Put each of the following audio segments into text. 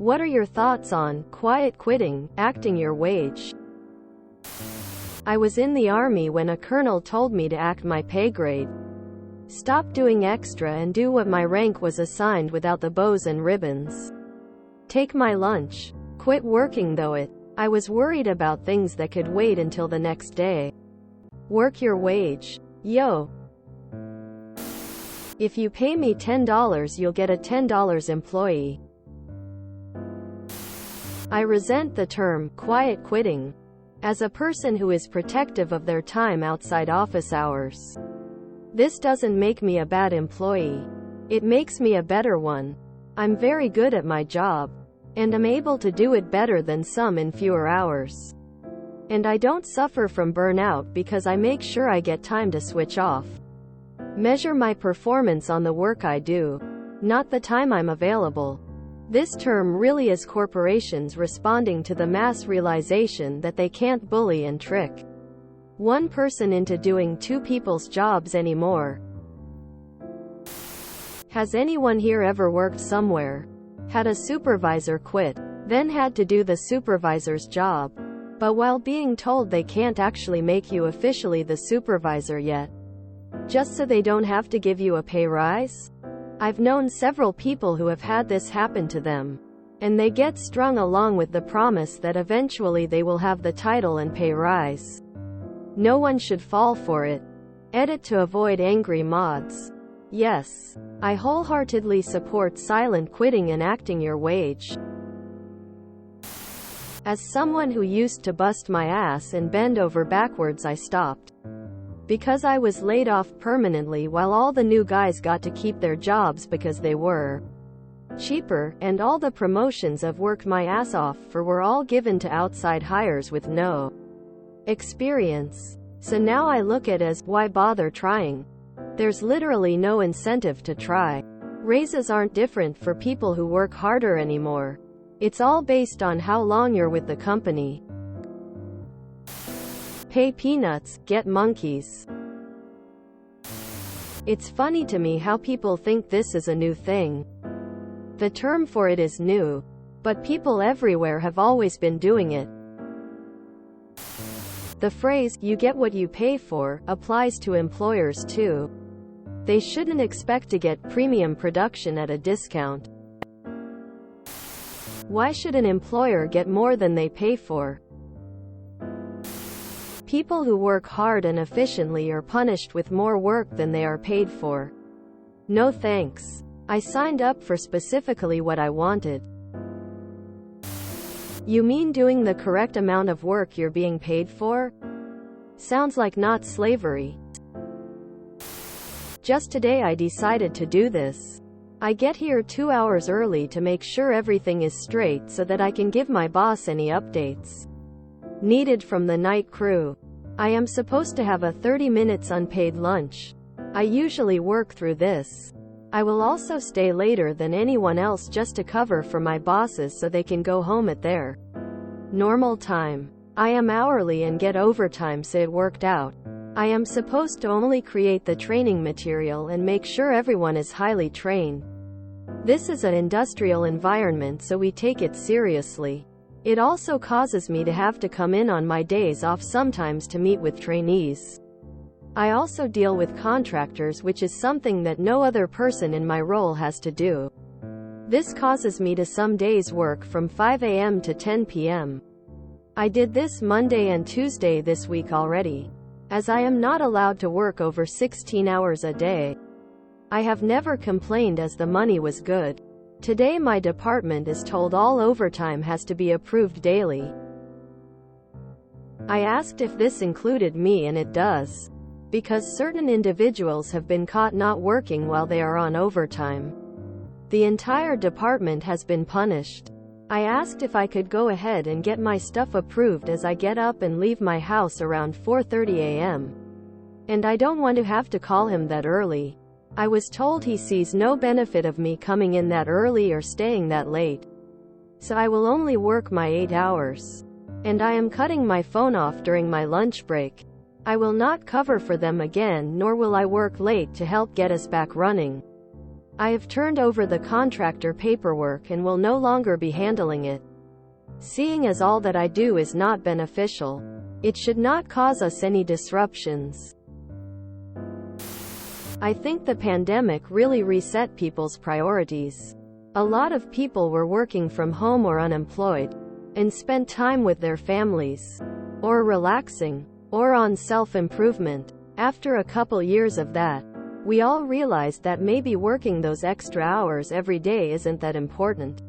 What are your thoughts on quiet quitting, acting your wage? I was in the army when a colonel told me to act my pay grade. Stop doing extra and do what my rank was assigned without the bows and ribbons. Take my lunch. Quit working though it. I was worried about things that could wait until the next day. Work your wage. Yo. If you pay me $10, you'll get a $10 employee. I resent the term quiet quitting. As a person who is protective of their time outside office hours, this doesn't make me a bad employee. It makes me a better one. I'm very good at my job, and I'm able to do it better than some in fewer hours. And I don't suffer from burnout because I make sure I get time to switch off. Measure my performance on the work I do, not the time I'm available. This term really is corporations responding to the mass realization that they can't bully and trick one person into doing two people's jobs anymore. Has anyone here ever worked somewhere, had a supervisor quit, then had to do the supervisor's job, but while being told they can't actually make you officially the supervisor yet, just so they don't have to give you a pay rise? I've known several people who have had this happen to them, and they get strung along with the promise that eventually they will have the title and pay rise. No one should fall for it. Edit to avoid angry mods. Yes, I wholeheartedly support silent quitting and acting your wage. As someone who used to bust my ass and bend over backwards, I stopped. Because I was laid off permanently while all the new guys got to keep their jobs because they were cheaper, and all the promotions I've worked my ass off for were all given to outside hires with no experience. So now I look at it as, why bother trying? There's literally no incentive to try. Raises aren't different for people who work harder anymore. It's all based on how long you're with the company. Pay peanuts, get monkeys. It's funny to me how people think this is a new thing. The term for it is new, but people everywhere have always been doing it. The phrase, you get what you pay for, applies to employers too. They shouldn't expect to get premium production at a discount. Why should an employer get more than they pay for? People who work hard and efficiently are punished with more work than they are paid for. No thanks. I signed up for specifically what I wanted. You mean doing the correct amount of work you're being paid for? Sounds like not slavery. Just today I decided to do this. I get here 2 hours early to make sure everything is straight so that I can give my boss any updates needed from the night crew. I am supposed to have a 30 minutes unpaid lunch. I usually work through this. I will also stay later than anyone else just to cover for my bosses so they can go home at their normal time. I am hourly and get overtime, so it worked out. I am supposed to only create the training material and make sure everyone is highly trained. This is an industrial environment, so we take it seriously. It also causes me to have to come in on my days off sometimes to meet with trainees. I also deal with contractors, which is something that no other person in my role has to do. This causes me to some days work from 5 a.m. to 10 p.m. I did this Monday and Tuesday this week already, as I am not allowed to work over 16 hours a day. I have never complained as the money was good. Today my department is told all overtime has to be approved daily. I asked if this included me, and it does. Because certain individuals have been caught not working while they are on overtime. The entire department has been punished. I asked if I could go ahead and get my stuff approved as I get up and leave my house around 4:30 a.m. And I don't want to have to call him that early. I was told he sees no benefit of me coming in that early or staying that late. So I will only work my 8 hours. And I am cutting my phone off during my lunch break. I will not cover for them again, nor will I work late to help get us back running. I have turned over the contractor paperwork and will no longer be handling it. Seeing as all that I do is not beneficial, it should not cause us any disruptions. I think the pandemic really reset people's priorities. A lot of people were working from home or unemployed, and spent time with their families, or relaxing, or on self-improvement. After a couple years of that, we all realized that maybe working those extra hours every day isn't that important.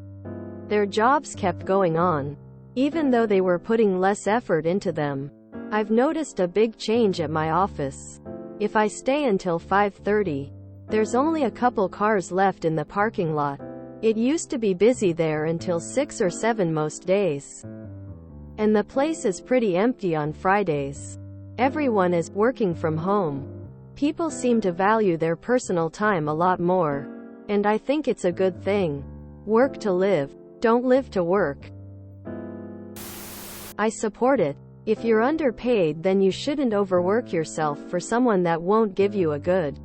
Their jobs kept going on, even though they were putting less effort into them. I've noticed a big change at my office. If I stay until 5:30, there's only a couple cars left in the parking lot. It used to be busy there until 6 or 7 most days. And the place is pretty empty on Fridays. Everyone is working from home. People seem to value their personal time a lot more. And I think it's a good thing. Work to live. Don't live to work. I support it. If you're underpaid, then you shouldn't overwork yourself for someone that won't give you a good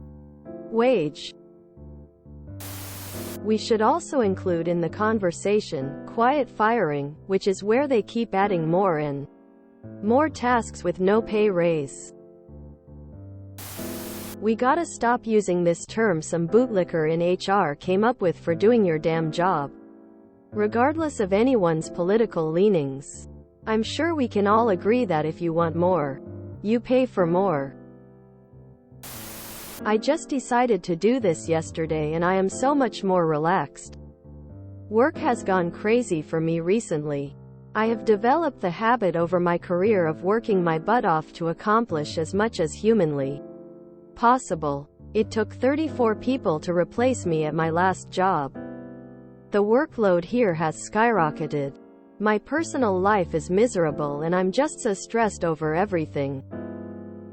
wage. We should also include in the conversation quiet firing, which is where they keep adding more and more tasks with no pay raise. We gotta stop using this term some bootlicker in HR came up with for doing your damn job. Regardless of anyone's political leanings, I'm sure we can all agree that if you want more, you pay for more. I just decided to do this yesterday and I am so much more relaxed. Work has gone crazy for me recently. I have developed the habit over my career of working my butt off to accomplish as much as humanly possible. It took 34 people to replace me at my last job. The workload here has skyrocketed. My personal life is miserable and I'm just so stressed over everything.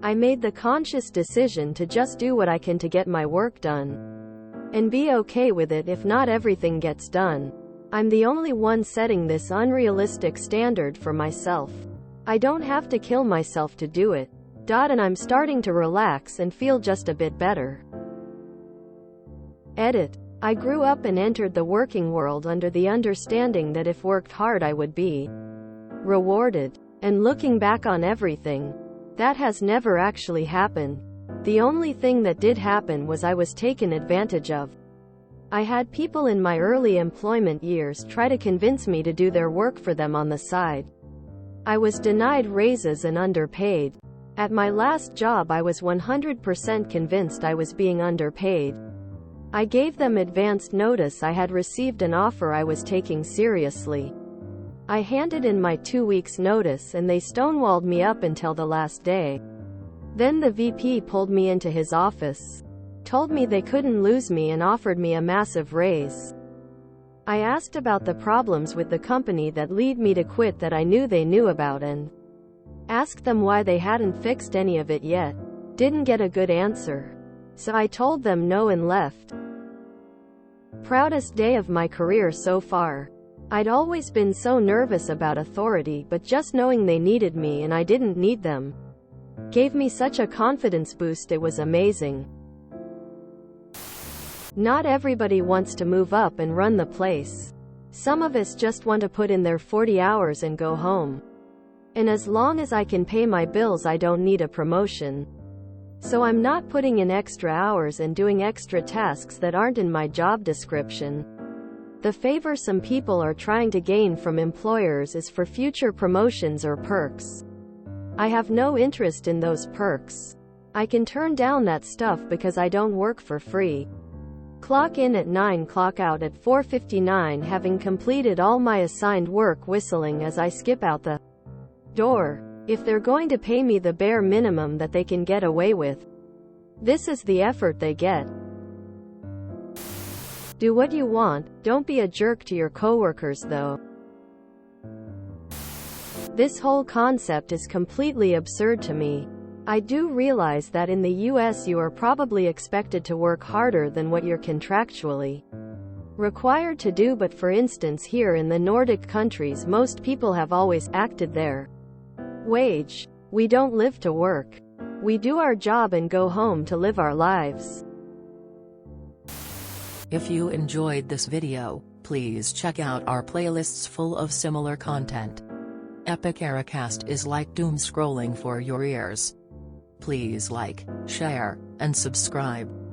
I made the conscious decision to just do what I can to get my work done, and be okay with it if not everything gets done. I'm the only one setting this unrealistic standard for myself. I don't have to kill myself to do it. And I'm starting to relax and feel just a bit better. Edit. I grew up and entered the working world under the understanding that if worked hard I would be rewarded. And looking back on everything, that has never actually happened. The only thing that did happen was I was taken advantage of. I had people in my early employment years try to convince me to do their work for them on the side. I was denied raises and underpaid. At my last job I was 100% convinced I was being underpaid. I gave them advanced notice I had received an offer I was taking seriously. I handed in my 2 weeks notice and they stonewalled me up until the last day. Then the VP pulled me into his office, told me they couldn't lose me and offered me a massive raise. I asked about the problems with the company that lead me to quit that I knew they knew about and asked them why they hadn't fixed any of it yet. Didn't get a good answer. So I told them no and left. Proudest day of my career so far. I'd always been so nervous about authority, but just knowing they needed me and I didn't need them gave me such a confidence boost, it was amazing. Not everybody wants to move up and run the place. Some of us just want to put in their 40 hours and go home. And as long as I can pay my bills I don't need a promotion. So I'm not putting in extra hours and doing extra tasks that aren't in my job description. The favor some people are trying to gain from employers is for future promotions or perks. I have no interest in those perks. I can turn down that stuff because I don't work for free. Clock in at 9, clock out at 4:59, having completed all my assigned work, whistling as I skip out the door. If they're going to pay me the bare minimum that they can get away with, this is the effort they get. Do what you want, don't be a jerk to your coworkers though. This whole concept is completely absurd to me. I do realize that in the US you are probably expected to work harder than what you're contractually required to do, but for instance here in the Nordic countries most people have always acted their wage. We don't live to work. We do our job and go home to live our lives. If you enjoyed this video, please check out our playlists full of similar content. Epic Ericast is like doom scrolling for your ears. Please like, share, and subscribe.